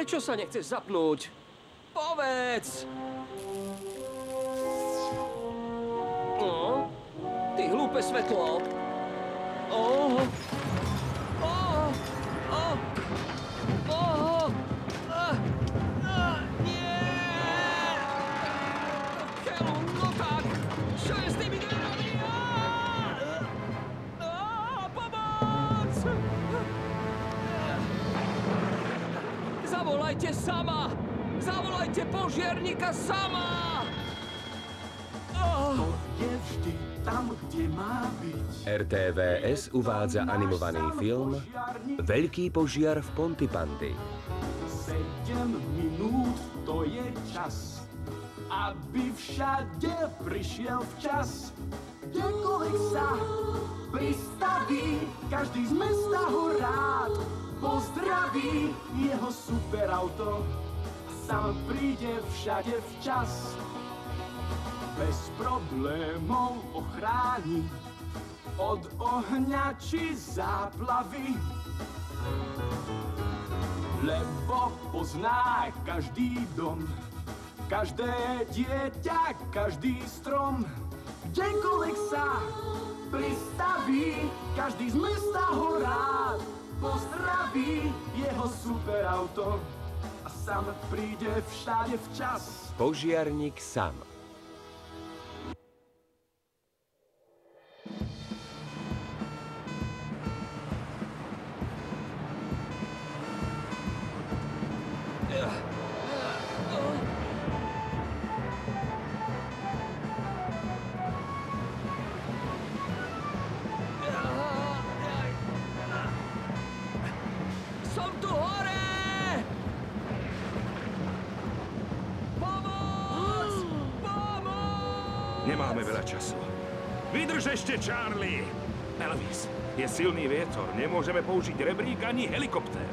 Prečo sa nechceš zapnúť? Povedz! Ty hlúpe svetlo! Nie! Keľu, no tak! Čo je s tými dverami? Pomoc! Zavolajte sama! Zavolajte požiarnika sama! To je vždy tam, kde má byť. RTVS uvádza animovaný film Veľký požiar v Pontypandy. 7 minút, to je čas, aby všade prišiel včas. Kdekoľvek sa pristaví, každý z mesta ho rád pozdraví. Jeho superauto sám príde všade včas. Bez problémov ochráni od ohňa či záplavy. Lebo pozná každý dom, každé dieťa, každý strom. Kdekoľvek sa pristaví, každý z mesta ho rád pozdraví. Jeho superauto a sám príde všade včas. Požiarník Sam. Som tu hore! Pomoc! Pomoc! Nemáme veľa času. Vydrž ešte, Charlie! Elvis, je silný vietor. Nemôžeme použiť rebrík ani helikoptér.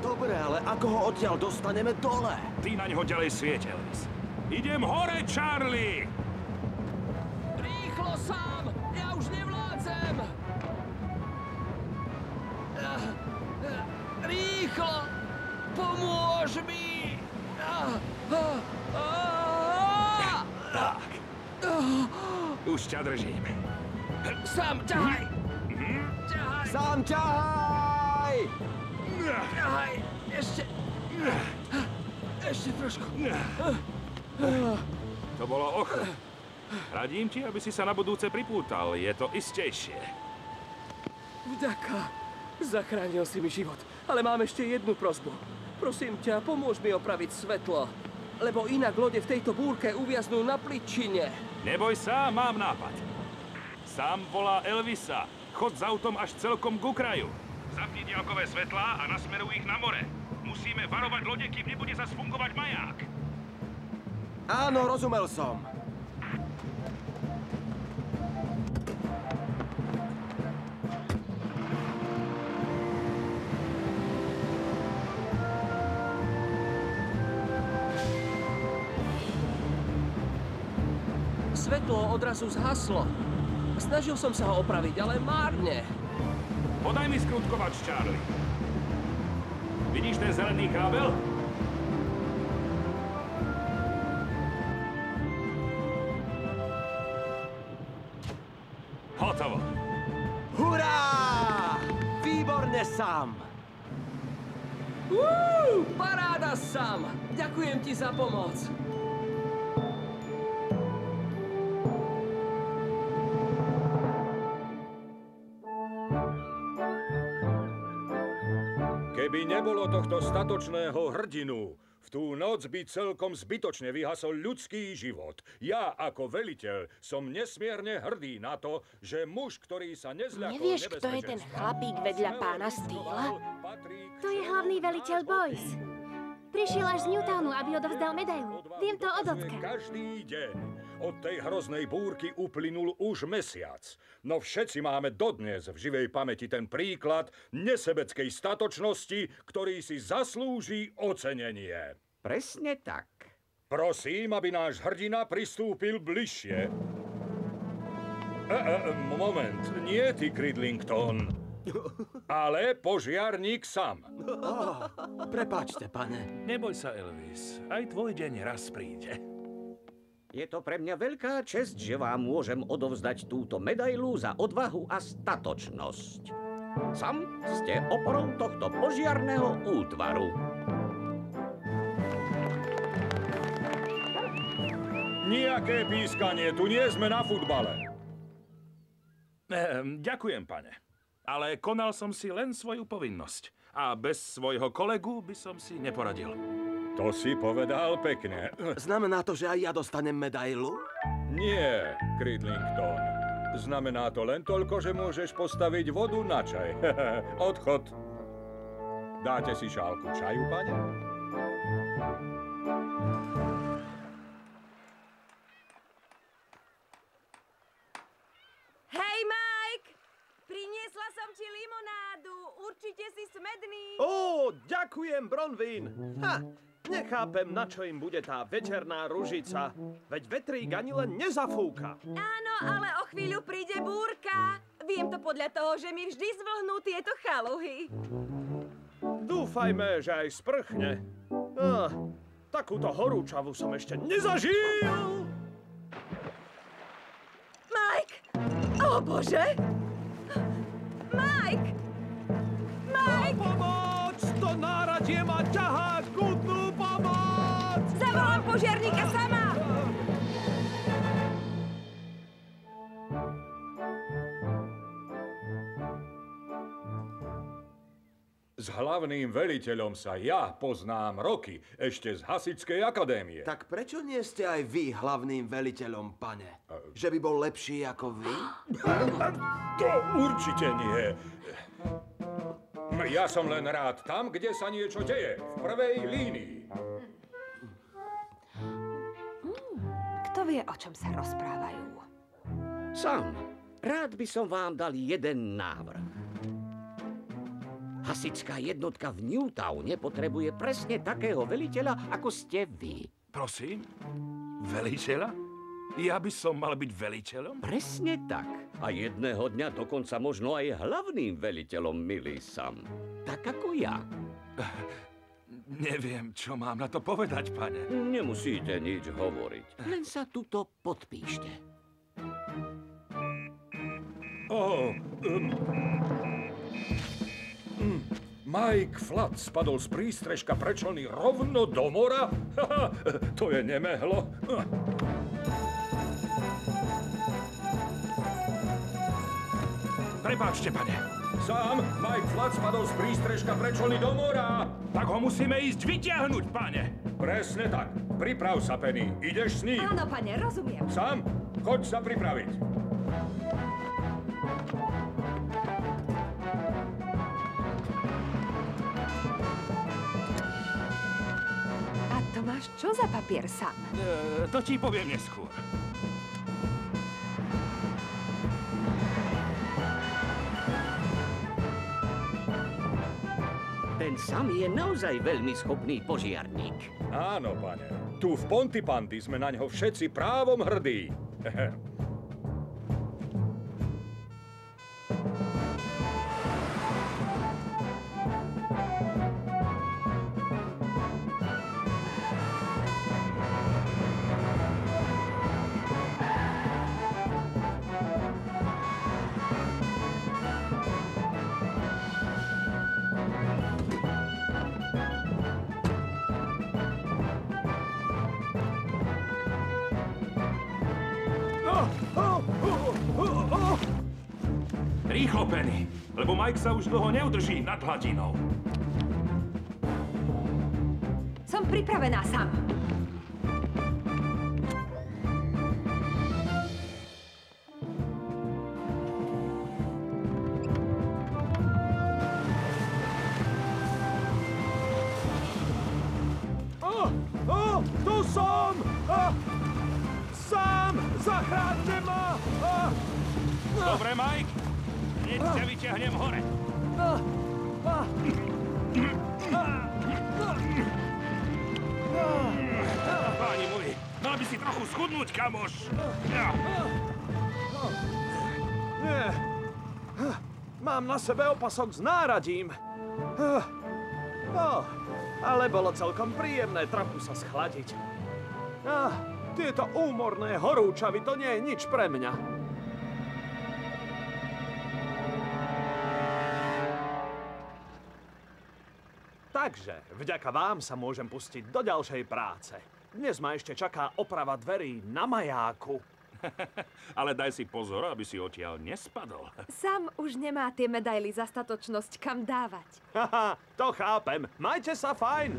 Dobre, ale ako ho odtiaľ dostaneme dole? Ty na ňo ďalej svieť, Elvis. Idem hore, Charlie! Rýchlo sám! Ja už nevládzem! Rýchlo! Pomôž mi! Tak. Už ťa držím. Sám ťahaj! Ťahaj! Sám ťahaj! Ťahaj! Ešte trošku. To bolo ochotné. Radím ti, aby si sa na budúce pripútal. Je to istejšie. Vďaka. Zachránil si mi život. Ale mám ešte jednu prosbu. Prosím ťa, pomôž mi opraviť svetlo. Lebo inak lode v tejto búrke uviaznú na pličine. Neboj sa, mám nápad. Sám volá Elvisa. Chod s autom až celkom ku kraju. Zapni diaľkové svetlá a nasmeruj ich na more. Musíme varovať lode, kým nebude zas fungovať maják. Áno, rozumel som. Svetlo odrazu zhaslo. Snažil som sa ho opraviť, ale márne. Podaj mi skrutkovač, Charlie. Vidíš ten zelený kábel? Hotovo. Hurá! Výborne, Sam! Paráda, Sam! Ďakujem ti za pomoc. Keby nebolo tohto statočného hrdinu, v tú noc by celkom zbytočne vyhasol ľudský život. Ja ako veliteľ som nesmierne hrdý na to, že muž, ktorý sa nezľakol Nevieš, kto je ten chlapík vedľa pána Steela? To je hlavný veliteľ Boyce. Prišiel až z Newtownu, aby odovzdal medailu. Viem to od ocka. Každý deň. Od tej hroznej búrky uplynul už mesiac. No všetci máme dodnes v živej pamäti ten príklad nesebeckej statočnosti, ktorý si zaslúži ocenenie. Presne tak. Prosím, aby náš hrdina pristúpil bližšie. Moment, nie ty, Cridlington. Ale požiarník sám. Prepáčte, pane. Neboj sa, Elvis. Aj tvoj deň raz príde. Je to pre mňa veľká česť, že vám môžem odovzdať túto medailu za odvahu a statočnosť. Sam ste oporou tohto požiarného útvaru. Nijaké pískanie, tu nie sme na futbale. Ďakujem, pane. Ale konal som si len svoju povinnosť. A bez svojho kolegu by som si neporadil. To si povedal pekne. Znamená to, že aj ja dostanem medailu? Nie, Cridlington. Znamená to len toľko, že môžeš postaviť vodu na čaj. Odchod. Dáte si šálku čaju, pane? Hej, Mike! Priniesla som ti limonádu. Určite si smedný. Ó, ďakujem, Bronwyn. Nechápem, na čo im bude tá večerná ružica. Veď vetrík ani len nezafúka. Áno, ale o chvíľu príde búrka. Viem to podľa toho, že mi vždy zvlhnú tieto chaluhy. Dúfajme, že aj sprchne. Takúto horúčavu som ešte nezažil. Mike! O Bože! Mike! Mike! Pomoc! To náradie ma ťahá! Kútnú pomoc! Zavolám požiarníka sama! S hlavným veliteľom sa ja poznám roky, ešte z Hasičskej akadémie. Tak prečo nie ste aj vy hlavným veliteľom, pane? Že by bol lepší ako vy? To určite nie. Ja som len rád tam, kde sa niečo deje. V prvej línii. Kto vie, o čom sa rozprávajú? Sam, rád by som vám dal jeden návrh. Hasičská jednotka v Newtowne potrebuje presne takého veliteľa, ako ste vy. Prosím? Veliteľa? Ja by som mal byť veliteľom? Presne tak. A jedného dňa dokonca možno aj hlavným veliteľom, milý Sam. Tak ako ja. Neviem, čo mám na to povedať, pane. Nemusíte nič hovoriť. Len sa tuto podpíšte. Mike Flood spadol z prístrežka prečlny rovno do mora? To je nemehlo. Prepáčte, pane. Sám Mike Flood spadol z prístrežka prečlny do mora. Tak ho musíme ísť vyťahnuť, pane. Presne tak. Priprav sa, Penny. Ideš s ním? Áno, pane, rozumiem. Sam, choď sa pripraviť. A to máš čo za papier, Sam? To ti poviem neskôr. Ten Sam je naozaj veľmi schopný požiarník. Áno, pane. Tu v Pontypandy sme na ňo všetci právom hrdí. Rýchlo, Penny, lebo Mike sa už dlho neudrží nad hladinou. Som pripravená, Sam. Tu som! Sam, zachráňte ma! Dobre, Mike. Hneď ťa vyťahnem hore. Páni moji, mal by si trochu schudnúť, kamoš. Mám na sebe opasok s náradím. Ale bolo celkom príjemné trochu sa schladiť. Tieto úmorné horúčavy, to nie je nič pre mňa. Takže, vďaka vám sa môžem pustiť do ďalšej práce. Dnes ma ešte čaká oprava dverí na majáku. Ale daj si pozor, aby si odtiaľ nespadol. Sam už nemá tie medaily za statočnosť kam dávať. Haha, to chápem. Majte sa fajn.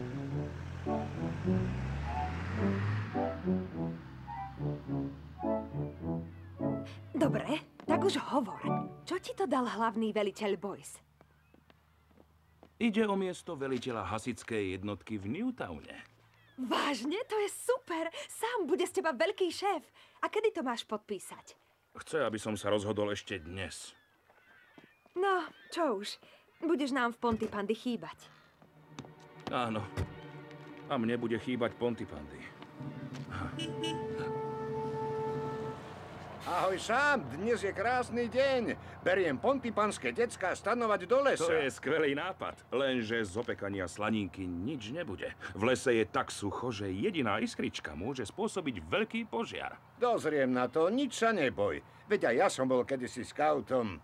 Dobre, tak už hovor. Čo ti to dal hlavný veliteľ Boyce? Ide o miesto veliteľa hasičskej jednotky v Newtowne. Vážne? To je super! Sám bude z teba veľký šéf. A kedy to máš podpísať? Chce, aby som sa rozhodol ešte dnes. No, čo už. Budeš nám v Pontypandy chýbať. Áno. A mne bude chýbať Pontypandy. Ahoj sám, dnes je krásny deň. Beriem pontypanské decká stanovať do lesa. To je skvelý nápad, lenže z opekania slaninky nič nebude. V lese je tak sucho, že jediná iskrička môže spôsobiť veľký požiar. Dozriem na to, nič sa neboj. Veď aj ja som bol kedysi skautom.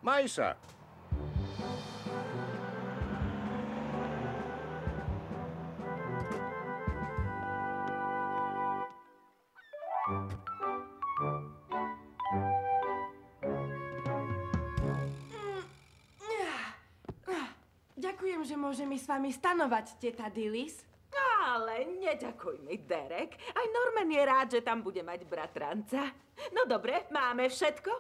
Maj sa. Ďakujem, že môžem ísť s vami stanovať, teta Dillis. Ale neďakuj mi, Derek. Aj Norman je rád, že tam bude mať bratranca. No dobre, máme všetko?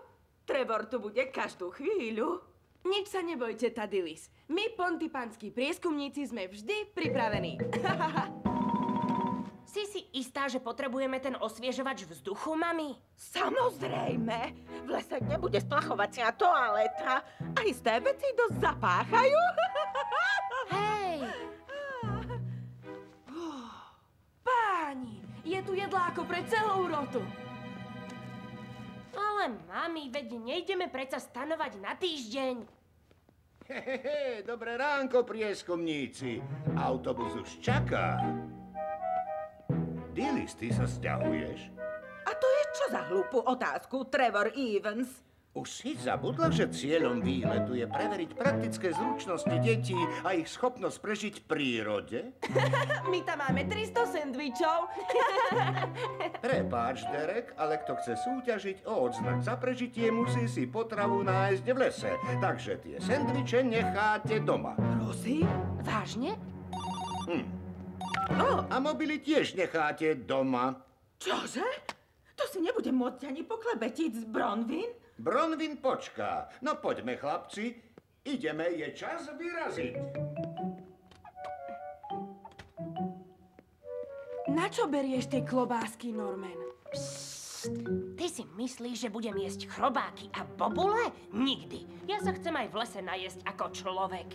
Trevor tu bude každú chvíľu. Nič sa neboj, teta Dillis. My, pontypanskí prieskumníci, sme vždy pripravení. Si istá, že potrebujeme ten osviežovač vzduchu, mami? Samozrejme. V lese nebude splachovacia toaleta. A isté veci dosť zapáchajú. Hej! Páni, je tu jedláko pre celú rotu. Ale mami, veď nejdeme predsa stanovať na týždeň. Hehehe, dobré ránko, prieskumníci. Autobus už čaká. Dillis, ty sa sťahuješ? A to je čo za hlúpu otázku, Trevor Evans? Už si zabudla, že cieľom výletu je preveriť praktické zručnosti detí a ich schopnosť prežiť v prírode? My tam máme 300 sendvičov. Prepáč, Derek, ale kto chce súťažiť o odznak za prežitie, musí si potravu nájsť v lese. Takže tie sendviče necháte doma. Prosím? Vážne? A mobily tiež necháte doma. Čože? To si nebudem môcť ani poklebetiť z Bronwyn? Bronwyn počká. No poďme, chlapci. Ideme, je čas vyraziť. Na čo berieš tie klobásky, Norman? Psst. Ty si myslíš, že budem jesť chrobáky a bobule? Nikdy. Ja sa chcem aj v lese najesť ako človek.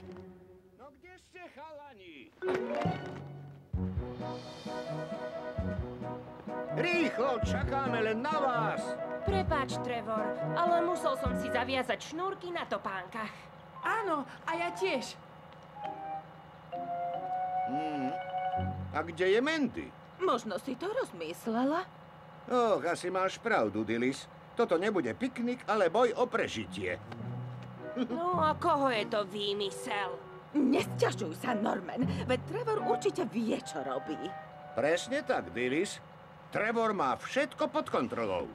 No kde ste, chalani? Rýchlo, čakáme len na vás. Prepáč, Trevor, ale musel som si zaviazať šnúrky na topánkach. Áno, a ja tiež. A kde je Mandy? Možno si to rozmyslela. Och, asi máš pravdu, Dillis. Toto nebude piknik, ale boj o prežitie. No a koho je to výmysel? Nesťažuj sa, Norman, veď Trevor určite vie, čo robí. Presne tak, Dillis. Trevor má všetko pod kontrolou.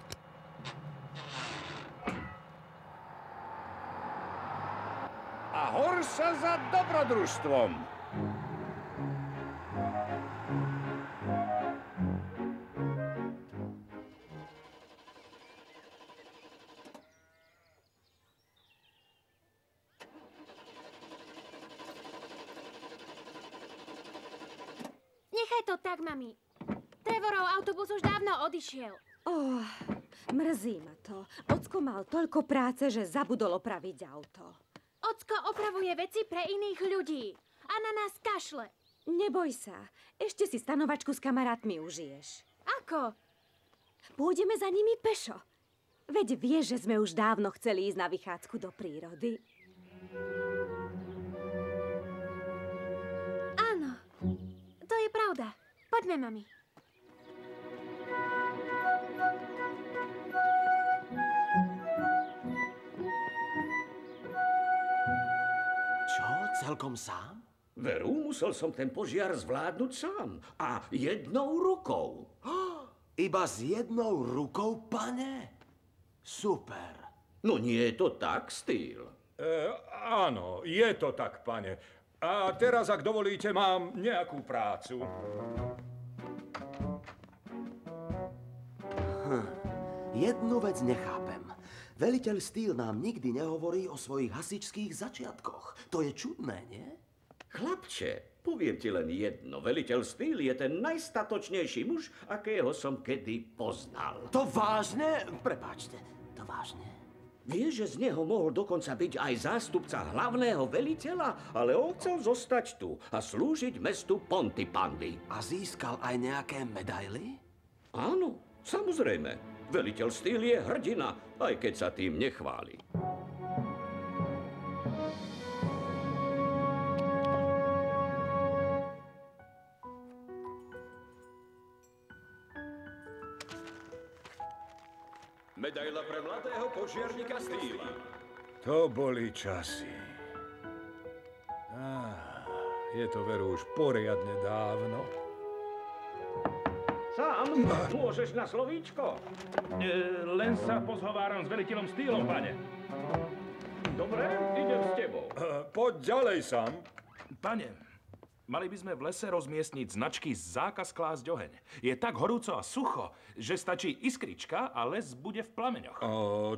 A hor sa za dobrodružstvom. Nechaj to tak, mami. Trevorov autobus už dávno odišiel. Mrzí ma to. Ocko mal toľko práce, že zabudol opraviť auto. Ocko opravuje veci pre iných ľudí. A na nás kašle. Neboj sa. Ešte si stanovačku s kamarátmi užiješ. Ako? Pôjdeme za nimi pešo. Veď vieš, že sme už dávno chceli ísť na vychádzku do prírody. Áno, to je pravda. Poďme, mami. Čo? Celkom sám? Veru, musel som ten požiar zvládnuť sám. A jednou rukou. Iba s jednou rukou, pane? Super. No nie je to tak, Steel. Áno, je to tak, pane. A teraz, ak dovolíte, mám nejakú prácu. Jednu vec nechápem. Veliteľ Steel nám nikdy nehovorí o svojich hasičských začiatkoch. To je čudné, nie? Chlapče, poviem ti len jedno. Veliteľ Steel je ten najstatočnejší muž, akého som kedy poznal. To vážne? Prepáčte, to vážne. Vieš, že z neho mohol dokonca byť aj zástupca hlavného veliteľa, ale on chcel zostať tu a slúžiť mestu Pontypandy. A získal aj nejaké medaily? Áno, samozrejme. Veliteľ Steel je hrdina, aj keď sa tým nechváli. Medaila pre mladého požiarnika Steela. To boli časy. Je to veru už poriadne dávno. Sám, môžeš na slovíčko? Len sa pozhováram s veliteľom Steelom, pane. Dobre, idem s tebou. Poď ďalej sám. Pane, mali by sme v lese rozmiestniť značky zákaz klásť oheň. Je tak horúco a sucho, že stačí iskrička a les bude v plameňoch.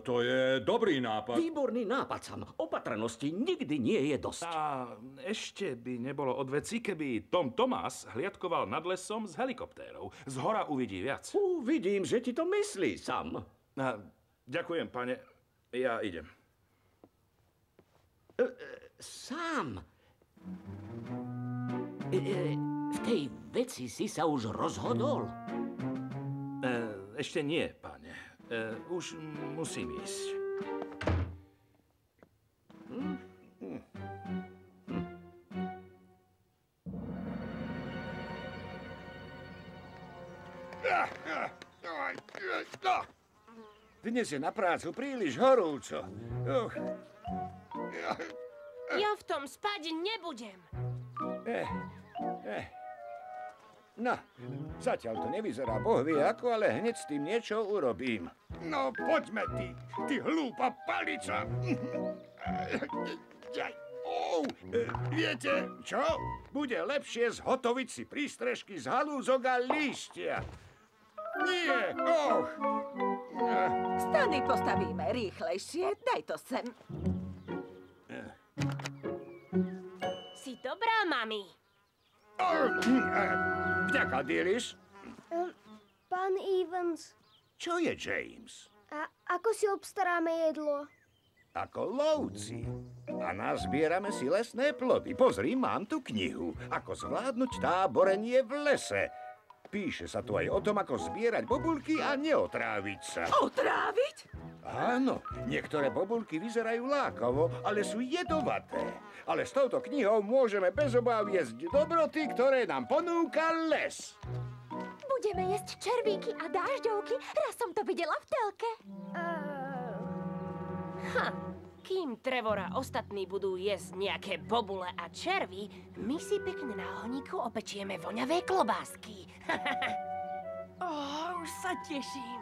To je dobrý nápad. Výborný nápad, Sam. Opatrnosti nikdy nie je dosť. A ešte by nebolo od veci, keby Tom Thomas hliadkoval nad lesom s helikoptérou. Z hora uvidí viac. Vidím, že ti to myslí, Sam. Ďakujem, pane. Ja idem. Sam. V tej veci si sa už rozhodol? Ešte nie, pane. Už musím ísť. Dnes je na prácu príliš horúco. Ja v tom spať nebudem. No, zatiaľ to nevyzerá boh vie ako, ale hneď s tým niečo urobím. No, poďme ty hlúpa palica. Viete čo? Bude lepšie zhotoviť si prístrežky z halúzok a líštia. Nie, Stany postavíme rýchlejšie, daj to sem. Si dobrá, mami. Vďaka, Dearest. Pán Evans. Čo je James? A ako si obstaráme jedlo? Ako lovci. A nazbierame si lesné plody. Pozri, mám tu knihu. Ako zvládnuť táborenie v lese. Píše sa tu aj o tom, ako zbierať bobulky a neotráviť sa. Otráviť? Áno, niektoré bobulky vyzerajú lákavo, ale sú jedovaté. Ale s touto knihou môžeme bez obáv jesť dobroty, ktoré nám ponúka les. Budeme jesť červíky a dážďovky. Raz som to videla v telke. Kým Trevor a ostatní budú jesť nejaké bobule a červy, my si pekne na ohníku opečieme voňavé klobásky. Už sa teším.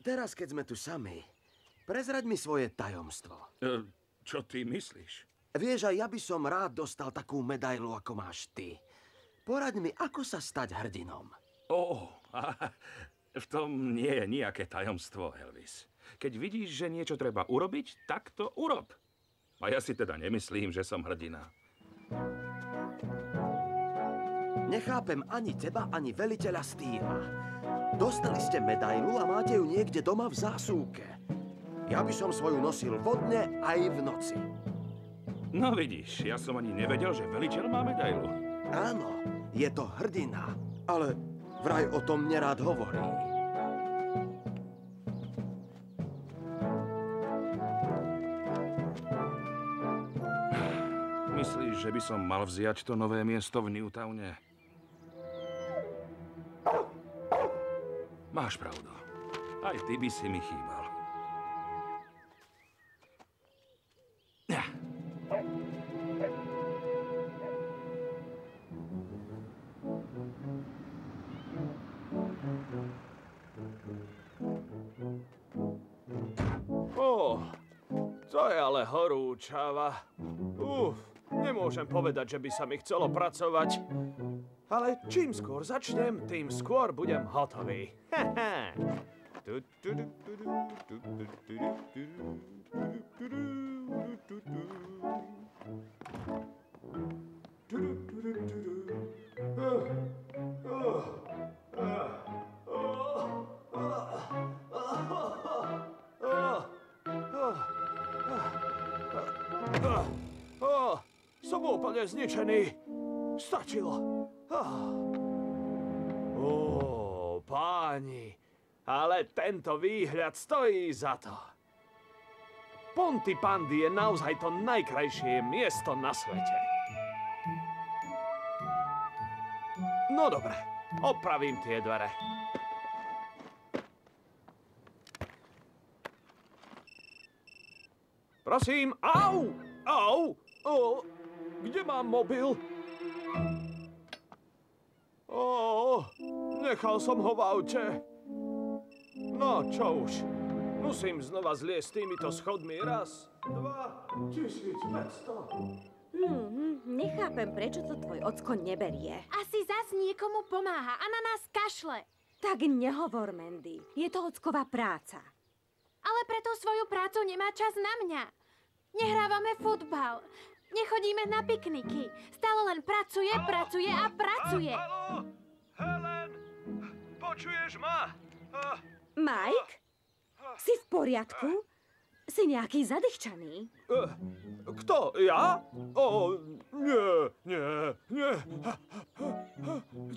Teraz, keď sme tu sami, prezraď mi svoje tajomstvo. Čo ty myslíš? Vieš, aj ja by som rád dostal takú medailu, ako máš ty. Poraď mi, ako sa stať hrdinom. V tom nie je nejaké tajomstvo, Elvis. Keď vidíš, že niečo treba urobiť, tak to urob. A ja si teda nemyslím, že som hrdina. Nechápem ani teba, ani veliteľa Steela. Dostali ste medailu a máte ju niekde doma v zásuvke. Ja by som svoju nosil vodne aj v noci. No vidíš, ja som ani nevedel, že veliteľ má medailu. Áno, je to hrdina, ale vraj o tom nerád hovorí. Myslíš, že by som mal vziať to nové miesto v Newtowne? Máš pravdu. Aj ty by si mi chýbal. To je ale horúčava. Nemôžem povedať, že by sa mi chcelo pracovať. Ale čím skôr začnem, tým skôr budem hotový. Som úplne zničený. Stačilo. Páni, ale tento výhľad stojí za to. Pontypandy je naozaj to najkrajšie miesto na svete. No dobre, opravím tie dvere. Prosím, au! Kde mám mobil? Nechal som ho v aute. No, čo už. Musím znova zliesť týmito schodmi. 1, 2, 1500. Nechápem, prečo to tvoj ocko neberie. Asi zas niekomu pomáha a na nás kašle. Tak nehovor, Mandy. Je to ocková práca. Ale preto svoju prácu nemá čas na mňa. Nehrávame futbal. Nechodíme na pikniky. Stále len pracuje a pracuje. Haló! Helen! Počuješ ma? Mike? Si v poriadku? Si nejaký zadýchčaný? Kto? Ja? Nie.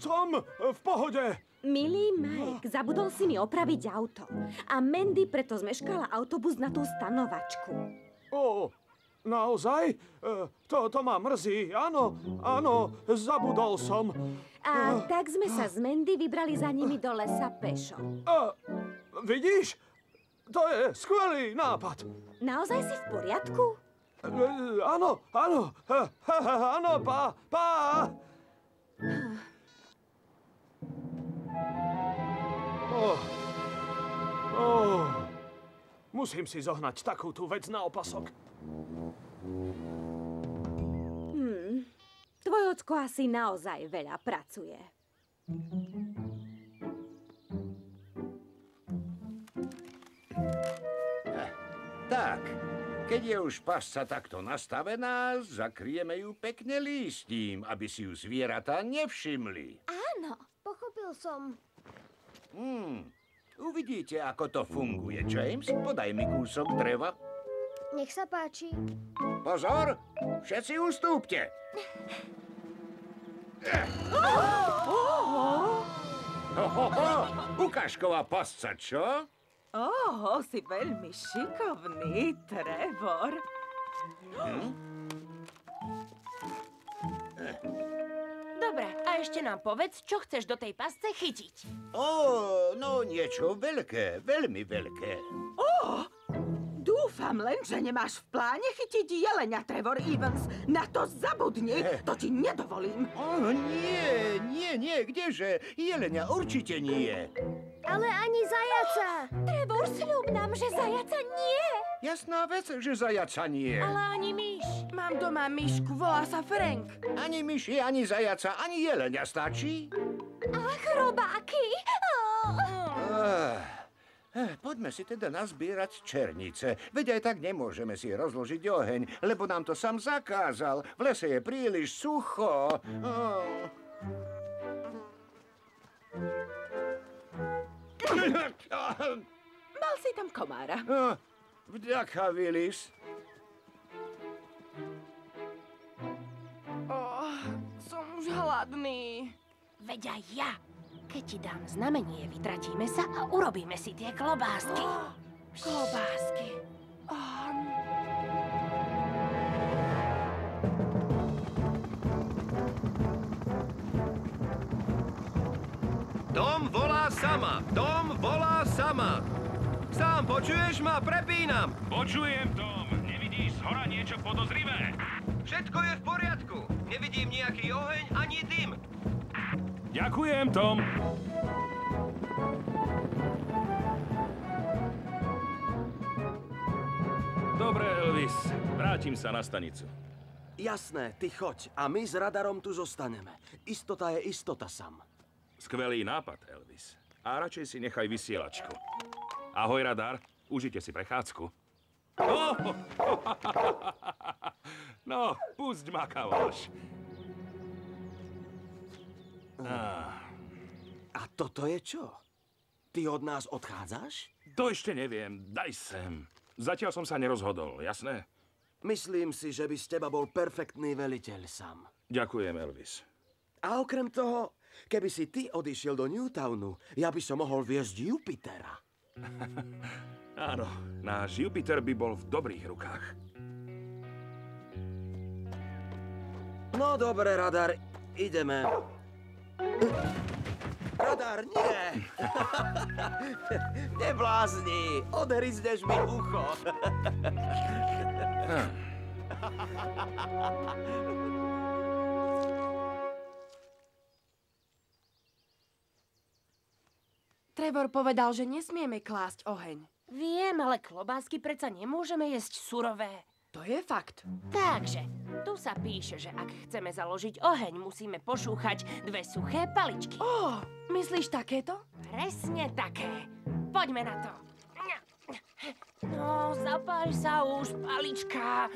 Som v pohode. Milý Mike, zabudol si mi opraviť auto. A Mandy preto zmeškala autobus na tú stanovačku. Naozaj? To ma mrzí. Áno, zabudol som. A tak sme sa s Mandy vybrali za nimi do lesa pešo. Vidíš? To je skvelý nápad. Naozaj si v poriadku? Áno, pá. Musím si zohnať takú tú vec na opasok. Tvoj ocko asi naozaj veľa pracuje. Tak, keď je už pasca takto nastavená, zakrieme ju pekne lístím, aby si ju zvieratá nevšimli. Áno, pochopil som. Uvidíte, ako to funguje. James, podaj mi kúsok dreva. Nech sa páči. Pozor, všetci ustúpte. Ukážková pasca, čo? Si veľmi šikovný, Trevor. Dobre, a ešte nám povedz, čo chceš do tej pasce chytiť. No niečo veľké, veľmi veľké. Dúfam len, že nemáš v pláne chytiť jelenia, Trevor Evans. Na to zabudni, to ti nedovolím. Nie, kdeže? Jelenia určite nie. Ale ani zajaca. Trevor, sľub nám, že zajaca nie. Jasná vec, že zajaca nie. Ale ani myš. Mám doma myšku, volá sa Frank. Ani myši, ani zajaca, ani jelenia stačí? Ach, robáky. Poďme si teda nazbierať černice. Veď aj tak nemôžeme si rozložiť oheň, lebo nám to sám zakázal. V lese je príliš sucho. Mal si tam komára. Vďaka, Willis. Som už hladný. Veď aj ja. Keď ti dám znamenie, vytratíme sa a urobíme si tie klobásky. Klobásky. Dom volá sama! Dom volá sama! Sám počuješ ma? Prepínam! Počujem, Tom. Nevidíš zhora niečo podozrivé? Všetko je v poriadku. Nevidím nejaký oheň ani dym. Ďakujem, Tom. Dobre, Elvis. Vrátim sa na stanicu. Jasné, ty choď a my s radarom tu zostaneme. Istota je istota, Sam. Skvelý nápad, Elvis. A radšej si nechaj vysielačku. Ahoj, radar. Užite si prechádzku. Oh! No, pusť ma, kamoš. A toto je čo? Ty od nás odchádzaš? To ešte neviem. Daj sem. Zatiaľ som sa nerozhodol, jasné? Myslím si, že by z teba bol perfektný veliteľ, Sam. Ďakujem, Elvis. A okrem toho, keby si ty odišiel do Newtownu, ja by som mohol viesť Jupitera. Áno, náš Jupiter by bol v dobrých rukách. No dobre, radar, ideme. Radar, nie! Neblázni, odhryzneš mi ucho. Trevor povedal, že nesmieme klásť oheň. Viem, ale klobásky predsa nemôžeme jesť surové. To je fakt. Takže, tu sa píše, že ak chceme založiť oheň, musíme pošúchať 2 suché paličky. Myslíš takéto? Presne také. Poďme na to. No, zapáľ sa už, palička.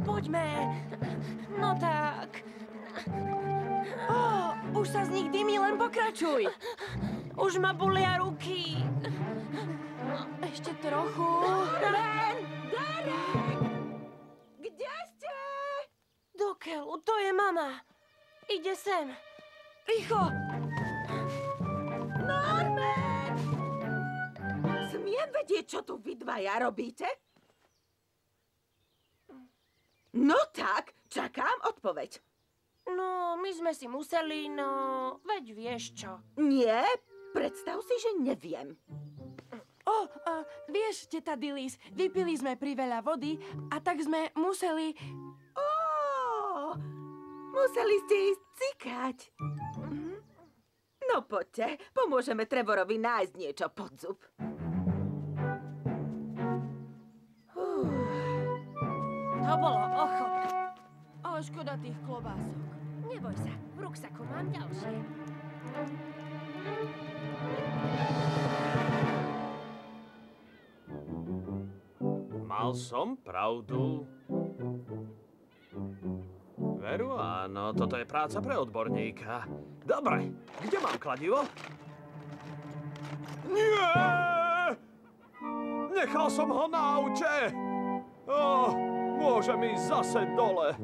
Poďme. No tak. Už sa z nich dymí, len pokračuj. Už ma bolia ruky. Ešte trochu. Ben! Derek! Kde ste? Do keľu, to je mama. Ide sem. Rýchlo! Norman! Smiem vedieť, čo tu vy dvaja robíte? No tak, čakám odpoveď. No, my sme si museli, no, veď vieš čo. Nie, predstav si, že neviem. Vieš, teta Dillis, vypili sme priveľa vody a tak sme museli... Museli ste ísť cikať. No poďte, pomôžeme Trevorovi nájsť niečo pod zub. To bolo ochotné. Ale škoda tých klobások. Neboj sa, v ruksaku mám ďalšie. Mal som pravdu. Veru, áno, toto je práca pre odborníka. Dobre, kde mám kladivo? Nie! Nechal som ho na aute! Môžem ísť zase dole.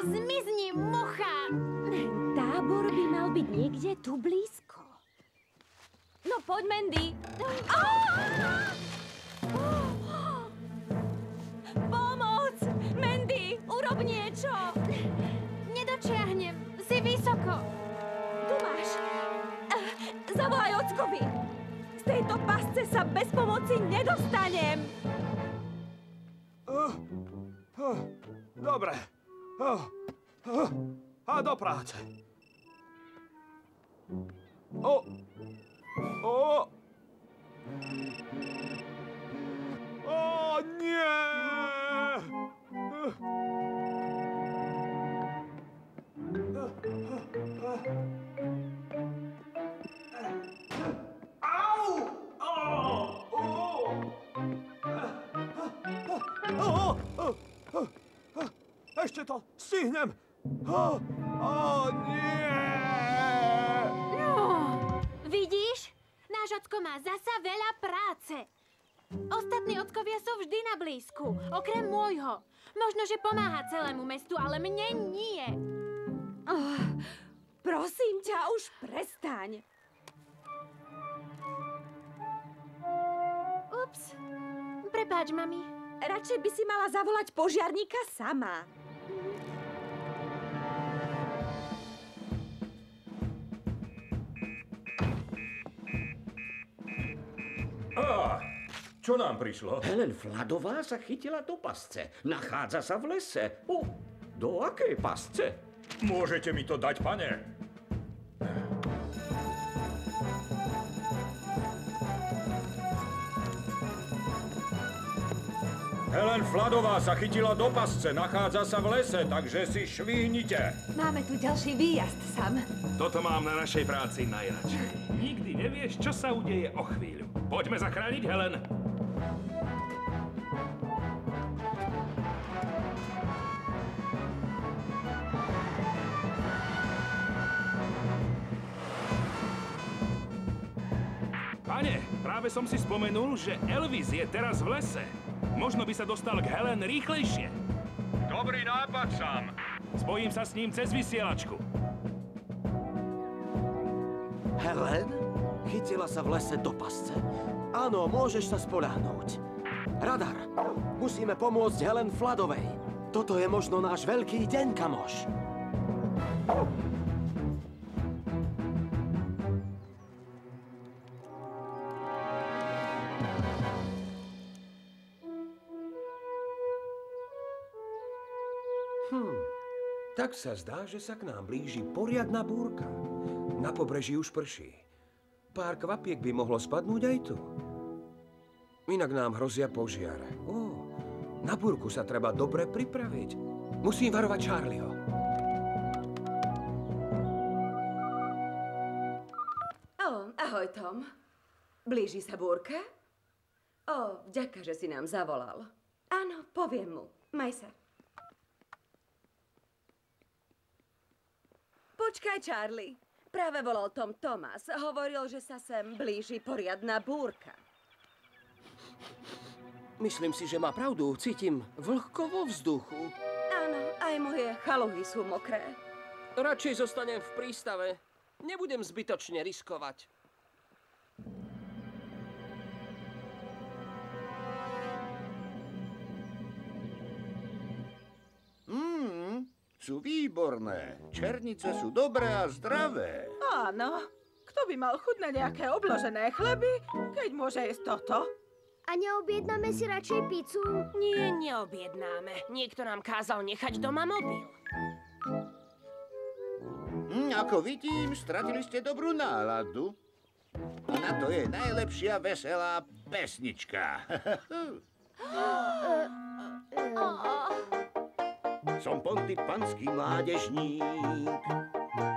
Zmizni, mucha! Tábor by mal byť niekde tu blízko. No poď, Mandy. Pomoc! Mandy, urob niečo! Nedočiahnem, si vysoko. Tu máš. Zavolaj ockovi. Z tejto pasce sa bez pomoci nedostanem. Dobre. A do práce. Nie! Ešte to stihnem. Nie! Vidíš? Náš ocko má zasa veľa práce. Ostatní ockovia sú vždy na blízku, okrem môjho. Možno, že pomáha celému mestu, ale mne nie. Prosím ťa, už prestaň. Ups. Prepáč, mami. Radšej by si mala zavolať požiarníka sama. Čo nám prišlo? Helen Fladová sa chytila do pasce. Nachádza sa v lese. Do akej pasce? Môžete mi to dať, pane? Helen Fladová sa chytila do pasce. Nachádza sa v lese, takže si švihnite. Máme tu ďalší výjazd, Sam. Toto mám na našej práci najradšej. Nikdy nevieš, čo sa udeje o chvíľu. Poďme zachrániť Helen. Pane, práve som si spomenul, že Elvis je teraz v lese. Možno by sa dostal k Helen rýchlejšie. Dobrý nápad, Sam. Spojím sa s ním cez vysielačku. Helen? Chytila sa v lese do pasce? Áno, môžeš sa spoľahnúť. Radar, musíme pomôcť Helen Fladovej. Toto je možno náš veľký deň, kamoš. Tak sa zdá, že sa k nám blíži poriadna búrka. Na pobreží už prší. Pár kvapiek by mohlo spadnúť aj tu. Inak nám hrozia požiare. Na búrku sa treba dobre pripraviť. Musím varovať Charlieho. Ahoj, Tom. Blíži sa búrka? Vďaka, že si nám zavolal. Áno, poviem mu. Maj sa. Počkaj, Charlie. Práve volal Tom Thomas. Hovoril, že sa sem blíži poriadna búrka. Myslím si, že má pravdu. Cítim vlhko vo vzduchu. Áno, aj moje chaluhy sú mokré. Radšej zostanem v prístave. Nebudem zbytočne riskovať. Sú výborné. Černice sú dobré a zdravé. Áno. Kto by mal chuť na nejaké obložené chleby, keď môže jesť toto? A neobjednáme si radšej pizzu? Nie, neobjednáme. Niekto nám kázal nechať doma mobil. Ako vidím, stratili ste dobrú náladu. A na to je najlepšia veselá pesnička. Som pontypanský mládežník,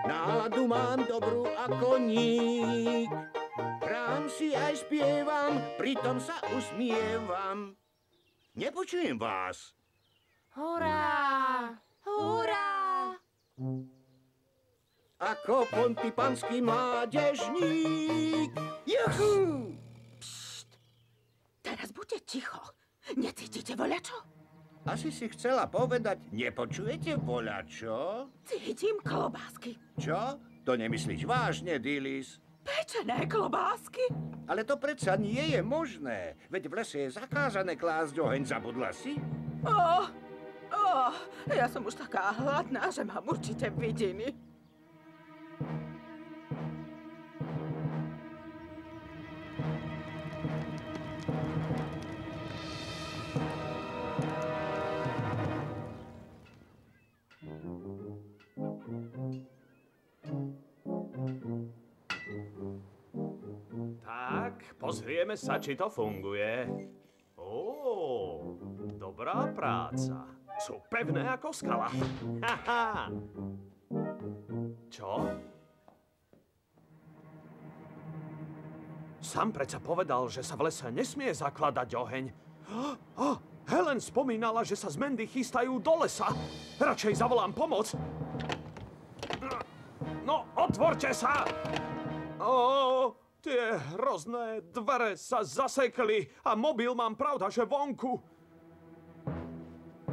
náladu mám dobrú ako nik. Hrám si aj spievam, pritom sa usmievam. Nepočujem vás. Hurá! Hurá! Ako pontypanský mládežník. Juhu! Pšt! Teraz buďte ticho. Necítite voľačo? Asi si chcela povedať, nepočujete voľačo? Cítim klobásky. Čo? To nemyslíš vážne, Dillis? Pečené klobásky? Ale to predsa nie je možné. Veď v lese je zakázané klásť oheň, zabudla si? Ja som už taká hladná, že mám určite vidiny. Pozrieme sa, či to funguje. Dobrá práca. Sú pevné ako skala. Haha. Čo? Sam predsa povedal, že sa v lese nesmie zakladať oheň. Helen spomínala, že sa z Mandy chystajú do lesa. Radšej zavolám pomoc. No, otvorte sa! Tie hrozné dvere sa zasekli a mobil mám pravda, že vonku.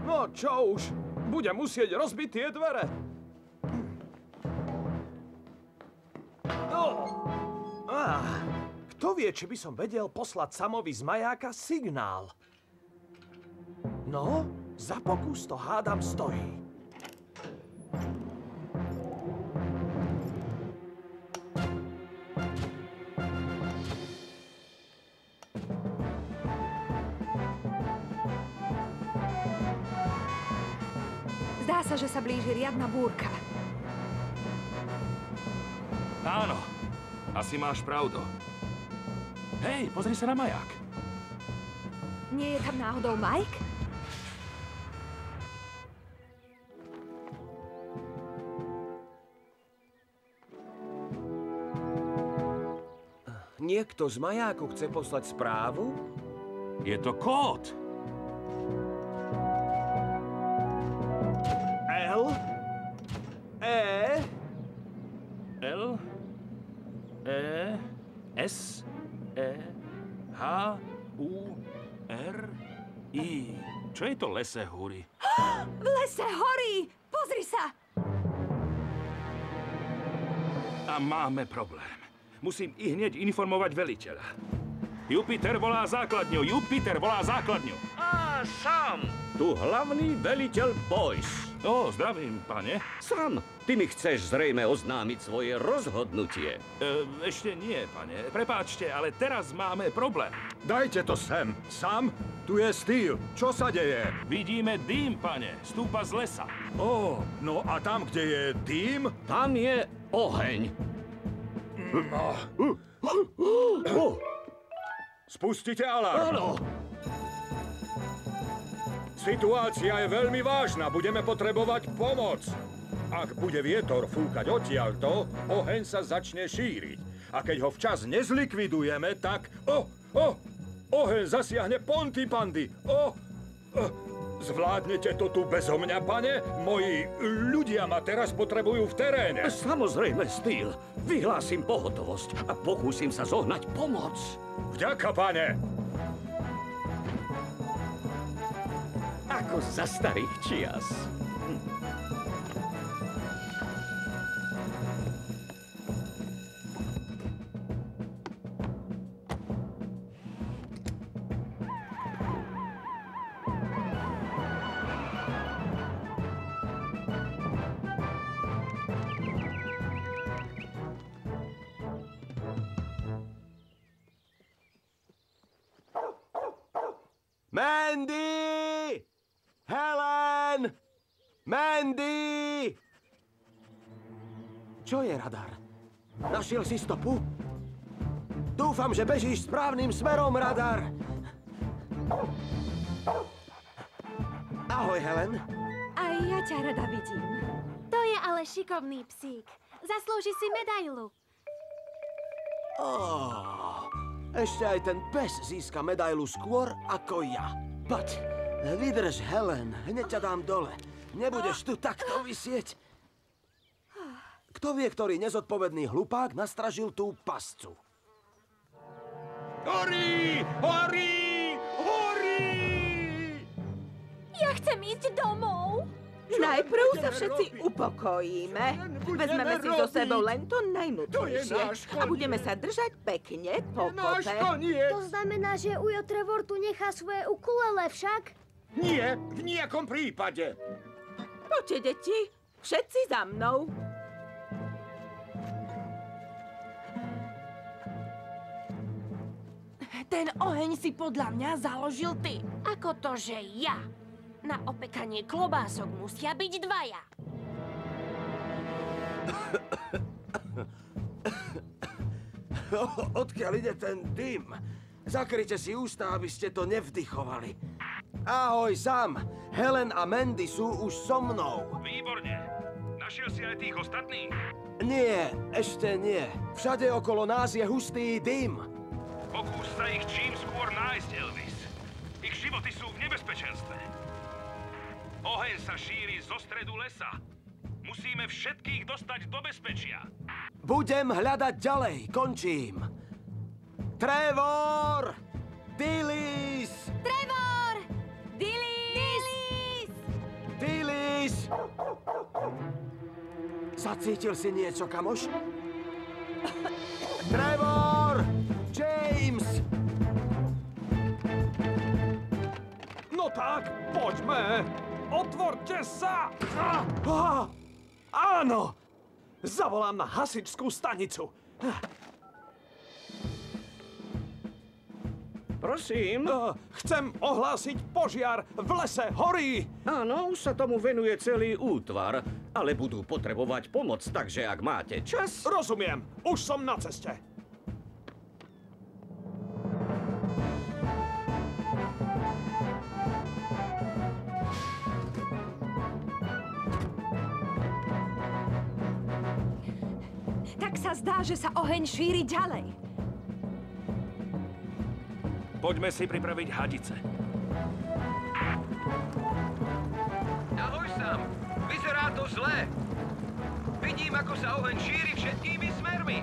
No čo už, budem musieť rozbiť tie dvere. Kto vie, či by som vedel poslať Samovi z majáka signál? No, za pokus to hádam stojí. Zdá sa, že sa blíži riadna búrka. Áno, asi máš pravdu. Hej, pozri sa na maják. Nie je tam náhodou Mike? Niekto z majáku chce poslať správu? Je to kód. L E S E H U R I. Čo je to lese húry? V lese horí! Pozri sa! A máme problém. Musím ihneď informovať veliteľa. Jupiter volá základňu! Jupiter volá základňu! A sám! Tu hlavný veliteľ Boyce. Ó, zdravím, pane. Sam, ty mi chceš zrejme oznámiť svoje rozhodnutie. Ešte nie, pane. Prepáčte, ale teraz máme problém. Dajte to sem. Sam, tu je Steel. Čo sa deje? Vidíme dým, pane. Stúpa z lesa. Ó, no a tam, kde je dým? Tam je oheň. Spustite alarm. Áno. Situácia je veľmi vážna. Budeme potrebovať pomoc. Ak bude vietor fúkať odtiaľto, oheň sa začne šíriť. A keď ho včas nezlikvidujeme, tak... Oheň zasiahne Pontypandy. Zvládnete to tu bezo mňa, pane? Moji ľudia ma teraz potrebujú v teréne. Samozrejme, Steel. Vyhlásim pohotovosť a pokúsim sa zohnať pomoc. Vďaka, pane. Ako za starých čias. Mandy! Helen! Mandy! Čo je, Radar? Našiel si stopu? Dúfam, že bežíš správnym smerom, Radar. Ahoj, Helen. Aj ja ťa rada vidím. To je ale šikovný psík. Zaslúži si medailu. Ešte aj ten pes získa medailu skôr ako ja. Poď, vydrž, Helen. Hneď ťa dám dole. Nebudeš tu takto visieť. Kto vie, ktorý nezodpovedný hlupák nastražil tú pascu? Horí! Horí! Horí! Ja chcem ísť domov. Najprv sa všetci upokojíme. Vezmeme si so sebou len to najnutnejšie. A budeme sa držať pekne po kope. To znamená, že Ujo Trevor tu nechá svoje ukulele však? Nie, v nejakom prípade. Poďte, deti. Všetci za mnou. Ten oheň si podľa mňa založil ty. Ako to, že ja? Na opekanie klobások musia byť dvaja. Odkiaľ ide ten dym? Zakryte si ústa, aby ste to nevdychovali. Ahoj, Sam. Helen a Mandy sú už so mnou. Výborne. Našiel si aj tých ostatných? Nie, ešte nie. Všade okolo nás je hustý dym. Pokús sa ich čím skôr nájsť, Elvis. Ich životy sú v nebezpečenstve. Oheň sa šíri zo stredu lesa. Musíme všetkých dostať do bezpečia. Budem hľadať ďalej. Končím. Trevor! Dillis! Trevor! Dillis! Dillis! Zacítil si niečo, kamoš? Trevor! James! No Tak poďme! Otvorte sa! Áno! Zavolám na hasičskú stanicu. Prosím? Chcem ohlásiť požiar v lese horí. Áno, už sa tomu venuje celý útvar, ale budú potrebovať pomoc, takže ak máte čas... Rozumiem, už som na ceste. Tak sa zdá, že sa oheň šíri ďalej. Poďme si pripraviť hadice. Ahoj, Sam. Vyzerá to zle. Vidím, ako sa oheň šíri všetkými smermi.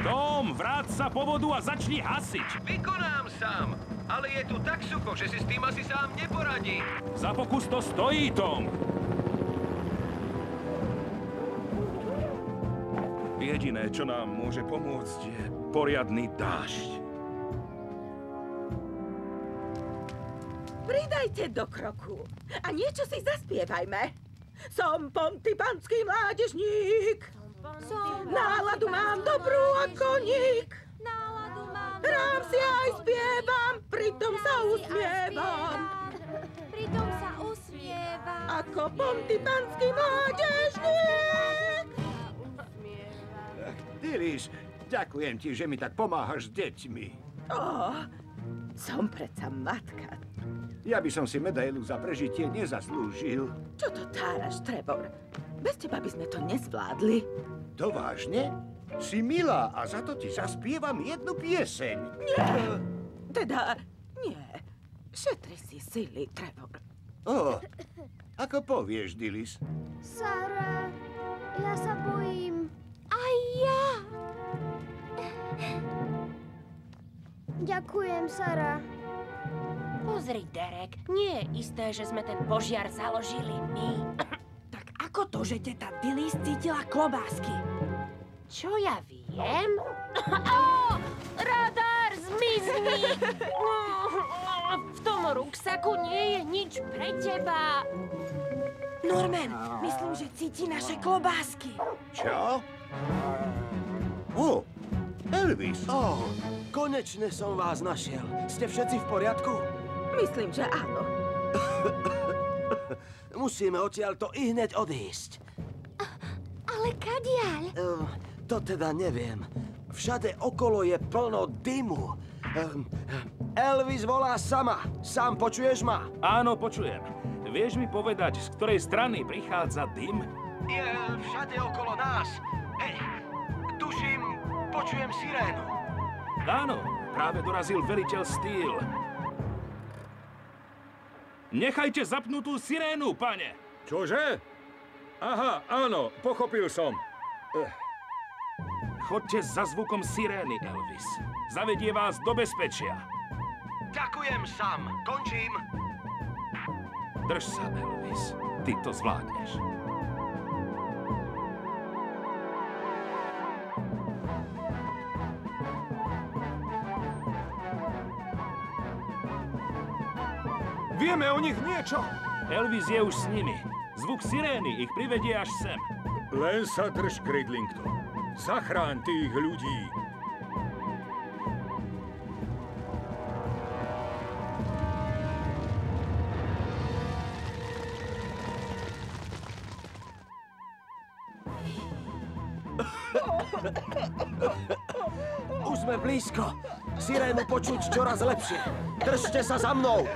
Tom, vráť sa po vodu a začni hasiť. Vykonám, Sam. Ale je tu tak sucho, že si s tým asi sám neporadí. Za pokus to stojí, Tom. Jediné, čo nám môže pomôcť, je poriadny dážď. Pridajte do kroku a niečo si zaspievajme. Som pontypanský mládežník. Náladu mám dobrú a koník. Hrám si aj spievam, pritom sa usmievam. Ako pontypanský mládežník. Dilis, ďakujem ti, že mi tak pomáhaš s deťmi. Som predsa matka. Ja by som si medailu za prežitie nezaslúžil. Čo to táraš, Trevor? Bez teba by sme to nezvládli. To vážne? Si milá a za to ti zaspievam jednu pieseň. Nie! Teda, nie. Šetri si sily, Trevor. Ako povieš, Dilis? Sara, ja sa bojím. Aj ja. Ďakujem, Sara. Pozri, Derek, nie je isté, že sme ten požiar založili my. Tak ako to, že teta Dilis cítila klobásky? Čo ja viem? Radar, zmizni! V tom ruksaku nie je nič pre teba. Norman, myslím, že cíti naše klobásky. Čo? Elvis. Konečne som vás našiel. Ste všetci v poriadku? Myslím, že áno. Musíme odtiaľto ihneď odísť. Ale kadiaľ? To teda neviem. Všade okolo je plno dymu. Elvis volá sama. Sám počuješ ma? Áno, počujem. Vieš mi povedať, z ktorej strany prichádza dym? Je všade okolo nás. Tuším, počujem sirénu. Áno, práve dorazil veliteľ Steel. Nechajte zapnutú sirénu, pane! Čože? Aha, áno, pochopil som. Chodte za zvukom sirény, Elvis. Zavedie vás do bezpečia. Ďakujem, Sam. Končím. Drž sa, Elvis. Ty to zvládneš. Vieme o nich niečo. Elvis je už s nimi. Zvuk sirény ich privedie až sem. Len sa drž, Cridlington. Zachráň tých ľudí. Už sme blízko. Sirénu počuť čoraz lepšie. Držte sa za mnou.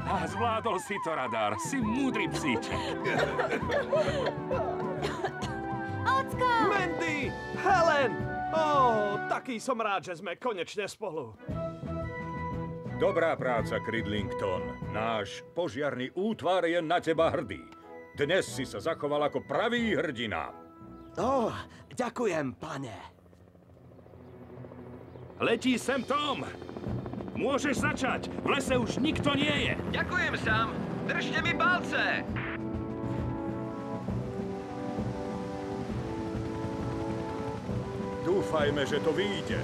A zvládol si to, Radar. Si múdry psíček. Ocko! Mandy! Helen! Taký som rád, že sme konečne spolu. Dobrá práca, Cridlington. Náš požiarny útvar je na teba hrdý. Dnes si sa zachoval ako pravý hrdina. Ďakujem, pane. Letí sem, Tom. Môžeš začať. V lese už nikto nie je. Ďakujem, Sam. Držte mi palce. Dúfajme, že to vyjde.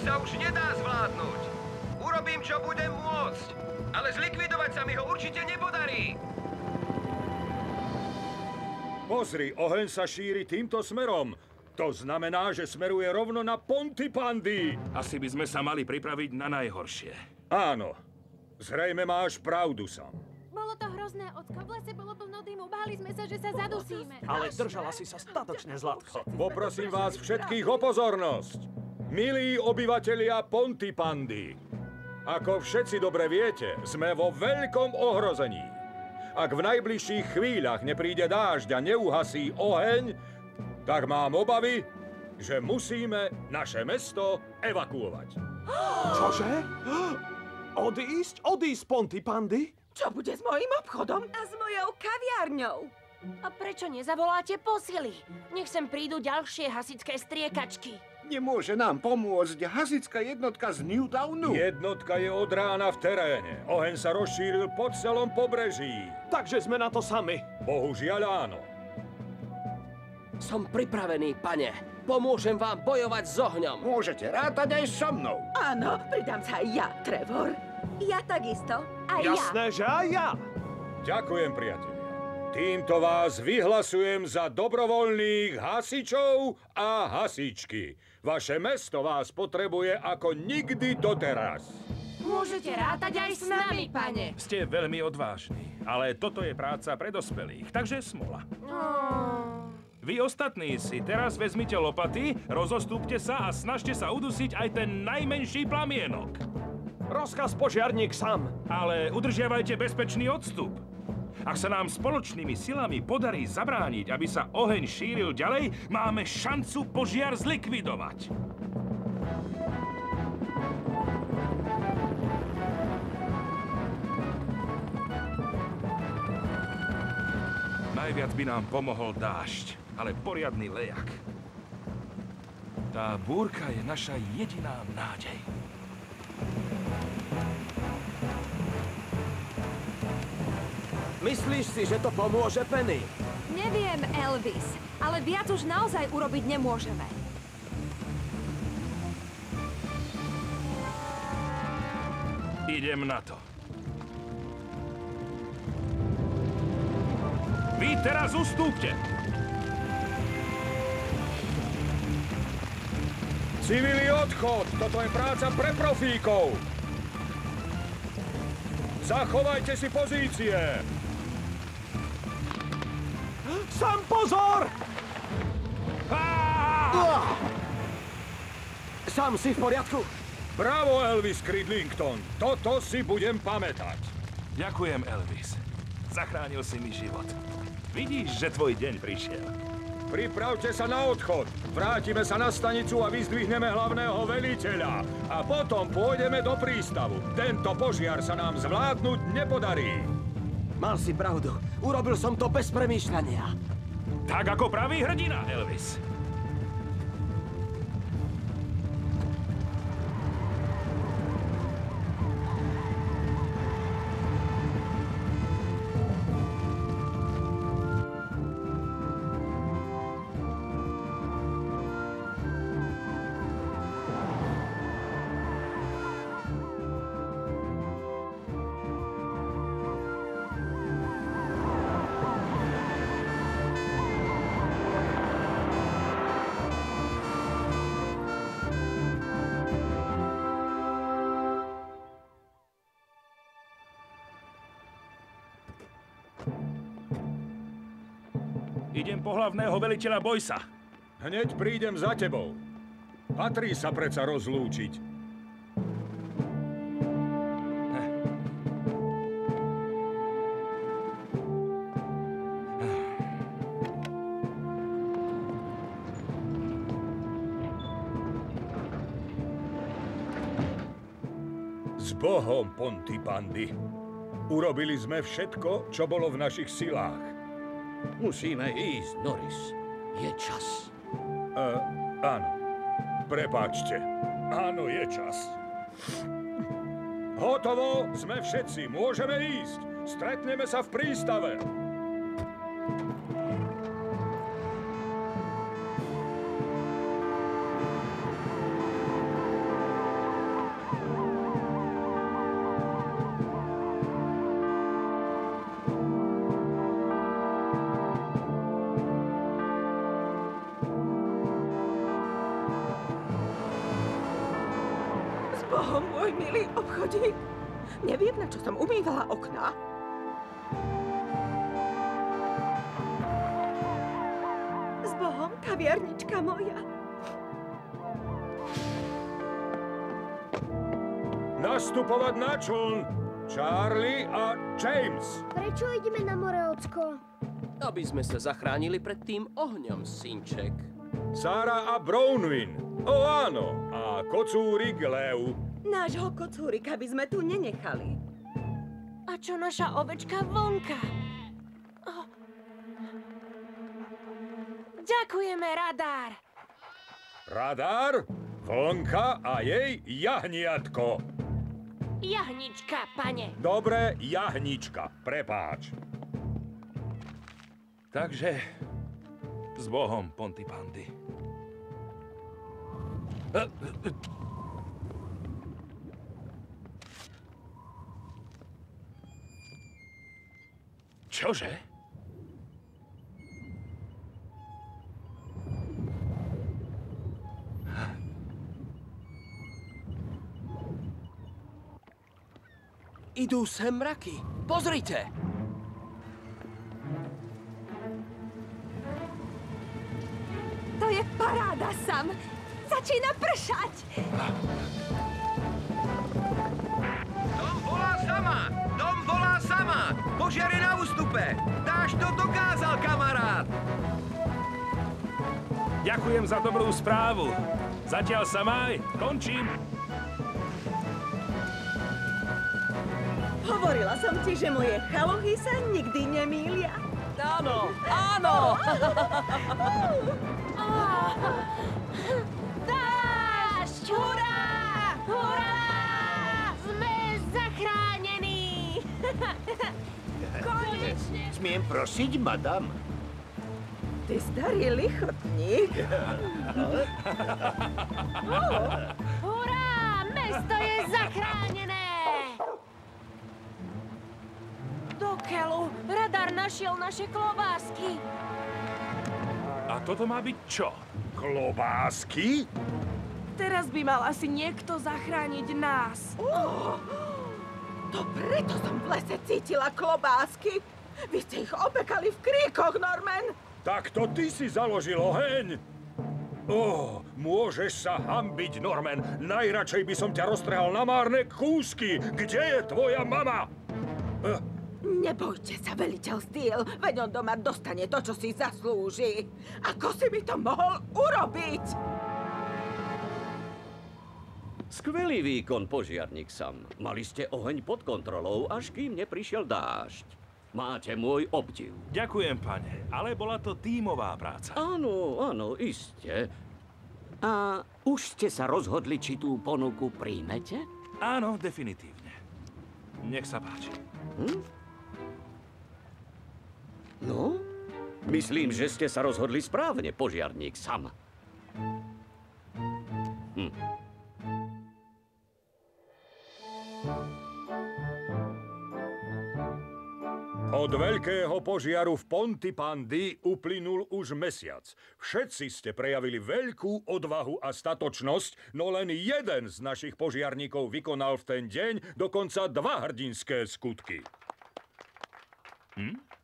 sa už nedá zvládnuť. Urobím, čo budem môcť, ale zlikvidovať sa mi ho určite nepodarí. Pozri, oheň sa šíri týmto smerom. To znamená, že smeruje rovno na Pontypandy. Asi by sme sa mali pripraviť na najhoršie. Áno. Zrejme máš pravdu, Sam. Bolo to hrozné, Ocko. V lese bolo plno dymu. Báli sme sa, že sa zadusíme. Ale držala si sa statočne, Zlatko. Poprosím vás všetkých o pozornosť. Milí obyvatelia Pontypandy, ako všetci dobre viete, sme vo veľkom ohrození. Ak v najbližších chvíľach nepríde dážď a neuhasí oheň, tak mám obavy, že musíme naše mesto evakuovať. Čože? Odísť? Odísť z Pontypandy? Čo bude s mojím obchodom? A s mojou kaviárňou. A prečo nezavoláte posily? Nech sem prídu ďalšie hasičské striekačky. Nemôže nám pomôcť hasická jednotka z Newtownu. Jednotka je od rána v teréne. Oheň sa rozšíril po celom pobreží. Takže sme na to sami. Bohužiaľ áno. Som pripravený, pane. Pomôžem vám bojovať s ohňom. Môžete rátať aj so mnou. Áno, pridám sa aj ja, Trevor. Ja takisto. Aj Jasné, že aj ja. Ďakujem, priatelia. Týmto vás vyhlasujem za dobrovoľných hasičov a hasičky. Vaše mesto vás potrebuje ako nikdy doteraz. Môžete rátať aj s nami, pane. Ste veľmi odvážni, ale toto je práca pre dospelých, takže smola. Vy ostatní si teraz vezmite lopaty, rozostúpte sa a snažte sa udusiť aj ten najmenší plamienok. Rozkaz požiarník Sam. Ale udržiavajte bezpečný odstup. Ak sa nám spoločnými silami podarí zabrániť, aby sa oheň šíril ďalej, máme šancu požiar zlikvidovať. Najviac by nám pomohol dážď, ale poriadny lejak. Tá búrka je naša jediná nádej. Myslíš si, že to pomôže, Penny? Neviem, Elvis, ale viac už naozaj urobiť nemôžeme. Idem na to. Vy teraz ustúpte! Civilný odchod! Toto je práca pre profíkov! Zachovajte si pozície! Sam, pozor! Sam, si v poriadku? Bravo, Elvis Cridlington! Toto si budem pamätať. Ďakujem, Elvis. Zachránil si mi život. Vidíš, že tvoj deň prišiel. Pripravte sa na odchod. Vrátime sa na stanicu a vyzdvihneme hlavného veliteľa. A potom pôjdeme do prístavu. Tento požiar sa nám zvládnuť nepodarí. Mal si pravdu. Urobil som to bez premýšľania. Tak ako pravý hrdina, Elvis. Idem po hlavného veliteľa Boysa. Hneď prídem za tebou. Patrí sa predsa rozlúčiť. S Bohom, Pontypandy. Urobili sme všetko, čo bolo v našich silách. Musíme ísť, Norris. Je čas. Áno. Prepáčte. Áno, je čas. Hotovo, sme všetci. Môžeme ísť. Stretneme sa v prístave. Bohom, môj milý obchodík. Neviem, na čo som umývala okná. S Bohom, kaviarnička moja. Nastupovať na čln! Charlie a James! Prečo ideme na more, ocko? Aby sme sa zachránili pred tým ohňom, synček. Sarah a Brownwin. O áno, a kocúrik Leu. Nášho kocúrika by sme tu nenechali. A čo naša ovečka Vonka? Ďakujeme, Radar. Radar, Vlnka a jej jahniatko. Jahnička, pane. Dobre, jahnička, prepáč. Takže, s Bohom, Pontypandy. Čože? Idú sem mraky. Pozrite! To je paráda, Sam. Začína pršať. Dom volá sama! Dom volá sama! Požiar je na ústupe! Dáš to dokázal, kamarát! Ďakujem za dobrú správu. Zatiaľ sa maj. Končím. Hovorila som ti, že moje chalohy sa nikdy nemýlia. Áno, áno! Dášť! Hurá! Hurá! Sme zachránení! Konečne! Smiem prosiť, madam? Ty starý lichotník. Hurá! Mesto je zachránené! Do keľu! Radar našiel naše klobásky. A toto má byť čo? Klobásky? Teraz by mal asi niekto zachrániť nás. To preto som v lese cítila klobásky. Vy ste ich opekali v kríkoch, Norman. Tak to ty si založil oheň? Môžeš sa hanbiť, Norman. Najradšej by som ťa roztrhal na márne kúsky. Kde je tvoja mama? Nebojte sa, veliteľ Steel, veď on doma dostane to, čo si zaslúži. Ako si by to mohol urobiť? Skvelý výkon, požiarník Sam. Mali ste oheň pod kontrolou, až kým neprišiel dážď. Máte môj obdiv. Ďakujem, pane, ale bola to tímová práca. Áno, áno, iste. A už ste sa rozhodli, či tú ponuku príjmete? Áno, definitívne. Nech sa páči. No, myslím, že ste sa rozhodli správne, požiarník Sam. Od veľkého požiaru v Pontypandy uplynul už mesiac. Všetci ste prejavili veľkú odvahu a statočnosť, no len jeden z našich požiarníkov vykonal v ten deň dokonca 2 hrdinské skutky.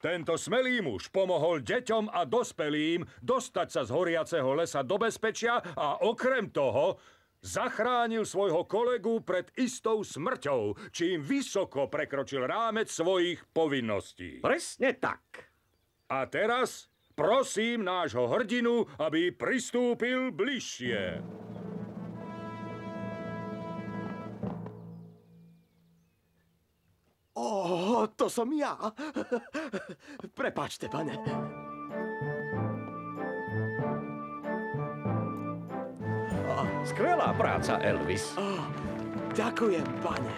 Tento smelý muž pomohol deťom a dospelým dostať sa z horiaceho lesa do bezpečia a okrem toho zachránil svojho kolegu pred istou smrťou, čím vysoko prekročil rámec svojich povinností. Presne tak. A teraz prosím nášho hrdinu, aby pristúpil bližšie. To som ja. Prepáčte, pane. Skvelá práca, Elvis. Ďakujem, pane.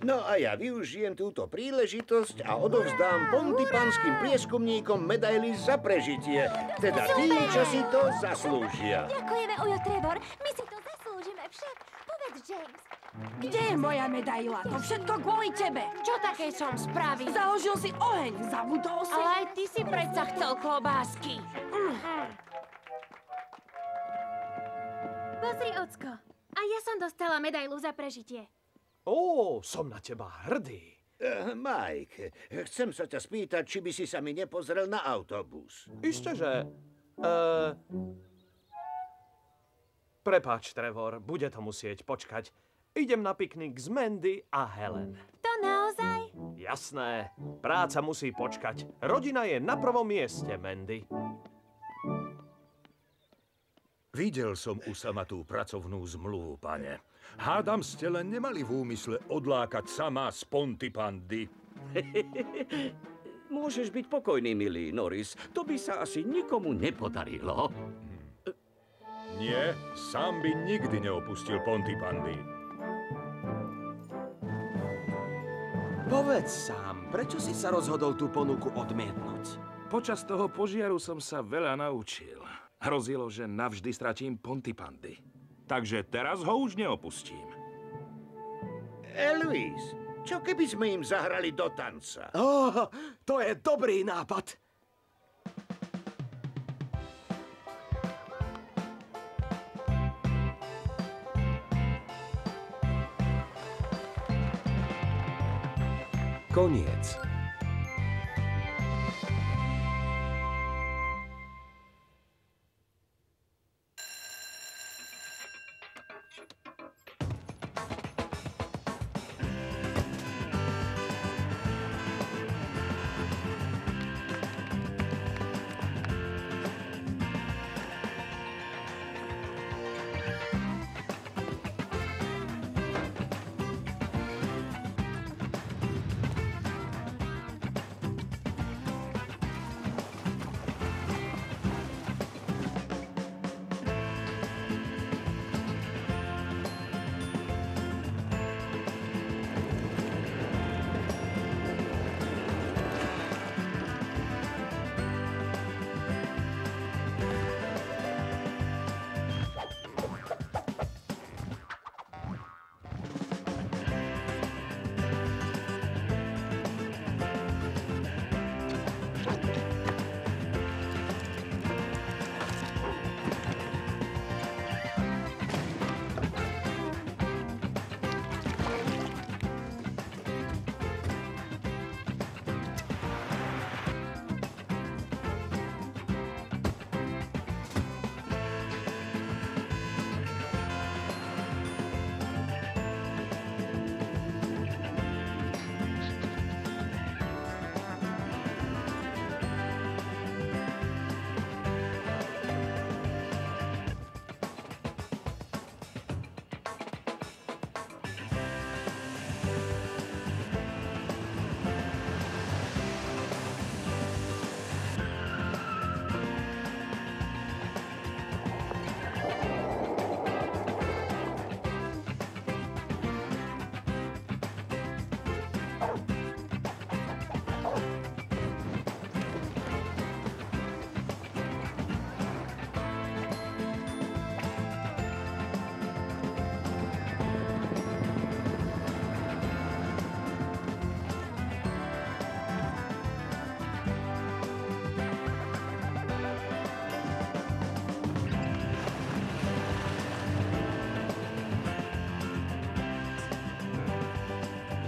No a ja využijem túto príležitosť a odovzdám pontypanským prieskumníkom medaily za prežitie. Teda tým, čo si to zaslúžia. Ďakujeme, Ujo Trevor. My si to zaslúžime však. Povedz, James. Kde je moja medaila? To všetko kvôli tebe. Čo také som spravil? Založil si oheň, zabudol si. Ale aj ty si predsa chcel klobásky. Pozri, ocko. A ja som dostala medailu za prežitie. Som na teba hrdý. Mike, chcem sa ťa spýtať, či by si sa mi nepozrel na autobus. Istéže. Prepáč, Trevor, bude to musieť počkať. Idem na piknik s Mandy a Helen. To naozaj? Jasné, práca musí počkať. Rodina je na prvom mieste, Mandy. Videl som u sama tú pracovnú zmluvu, pane. Hádam, ste len nemali v úmysle odlákať sama z Pontypandy. Môžeš byť pokojný, milý Norris. To by sa asi nikomu nepodarilo. Nie, sám by nikdy neopustil Pontypandy. Povedz sám, prečo si sa rozhodol tú ponuku odmietnúť? Počas toho požiaru som sa veľa naučil. Hrozilo, že navždy stratím Pontypandy. Takže teraz ho už neopustím. Elvis, čo keby sme im zahrali do tanca? To je dobrý nápad. Koniec.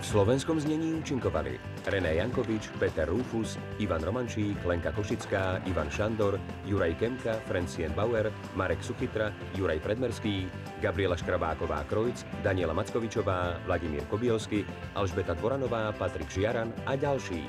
V slovenskom znení účinkovali René Jankovič, Peter Rufus, Ivan Romančík, Lenka Košická, Ivan Šandor, Juraj Kemka, Francien Bauer, Marek Suchitra, Juraj Predmerský, Gabriela Škrabáková-Krojc, Daniela Mackovičová, Vladimír Kobielsky, Alžbeta Dvoranová, Patrik Žiaran a ďalší.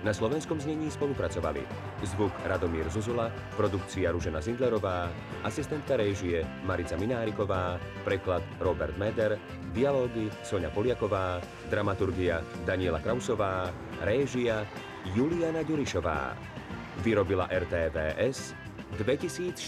Na slovenskom znení spolupracovali zvuk Radomír Zuzula, produkcia Ružena Zindlerová, asistentka réžie Marica Mináriková, preklad Robert Meder, dialógy Soňa Poliaková, dramaturgia Daniela Krausová, réžia Juliana Ďurišová. Vyrobila RTVS 2014.